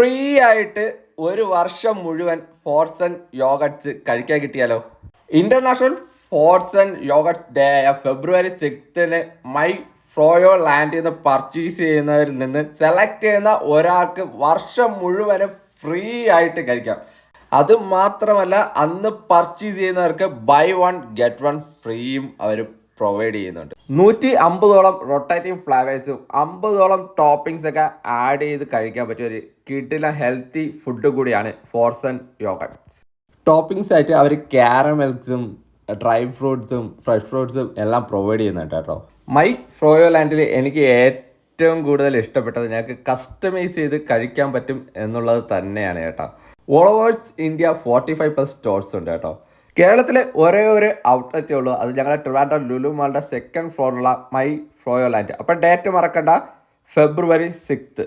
Free ആയിട്ട് ഒരു വർഷം മുഴുവൻ ഫോർസൺ യോഗട്ട്സ് കഴിക്കാൻ കിട്ടിയാലോ? ഇന്റർനാഷണൽ ഫോർസൺ യോഗട്ട് ഡേ ആയ ഫെബ്രുവരി 6 മൈ ഫ്രോയോ ലാൻഡിൽ നിന്ന് പർച്ചേസ് ചെയ്യുന്നവരിൽ നിന്ന് സെലക്ട് ചെയ്യുന്ന ഒരാൾക്ക് വർഷം മുഴുവനും ഫ്രീ ആയിട്ട് കഴിക്കാം. അത് മാത്രമല്ല, അന്ന് പർച്ചേസ് ചെയ്യുന്നവർക്ക് ബൈ വൺ ഗെറ്റ് വൺ ഫ്രീയും അവർ പ്രൊവൈഡ് ചെയ്യുന്നുണ്ട്. 150ഓളം റൊട്ടേറ്റിംഗ് ഫ്ലേവേഴ്സും 50ഓളം ടോപ്പിംഗ്സ് ഒക്കെ ആഡ് ചെയ്ത് കഴിക്കാൻ പറ്റിയ ഒരു കിടിലൻ ഹെൽത്തി ഫുഡ് കൂടിയാണ് ഫോർസൺ യോഗട്ട്സ്. ടോപ്പിംഗ്സ് ആയിട്ട് അവർ ക്യാരമൽസും ഡ്രൈ ഫ്രൂട്ട്സും ഫ്രഷ് ഫ്രൂട്ട്സും എല്ലാം പ്രൊവൈഡ് ചെയ്യുന്നുണ്ട് കേട്ടോ. മൈ ഫ്രോയോ ലാൻഡിൽ എനിക്ക് ഏറ്റവും കൂടുതൽ ഇഷ്ടപ്പെട്ടത് ഞങ്ങൾക്ക് കസ്റ്റമൈസ് ചെയ്ത് കഴിക്കാൻ പറ്റും എന്നുള്ളത് തന്നെയാണ് കേട്ടോ. ഓൾ ഓവേഴ്സ് ഇന്ത്യ 45+ സ്റ്റോർസ് ഉണ്ട് കേട്ടോ. കേരളത്തിലെ ഒരേ ഒരു ഔട്ട്ലെറ്റേ ഉള്ളൂ, അത് ഞങ്ങളുടെ ട്രിവാൻഡ്രം ലുലു മാളിൻ്റെ 2nd ഫ്ലോറിലുള്ള മൈ ഫ്രോയോ ലാൻഡ്. അപ്പം ഡേറ്റ് മറക്കണ്ട, ഫെബ്രുവരി 6.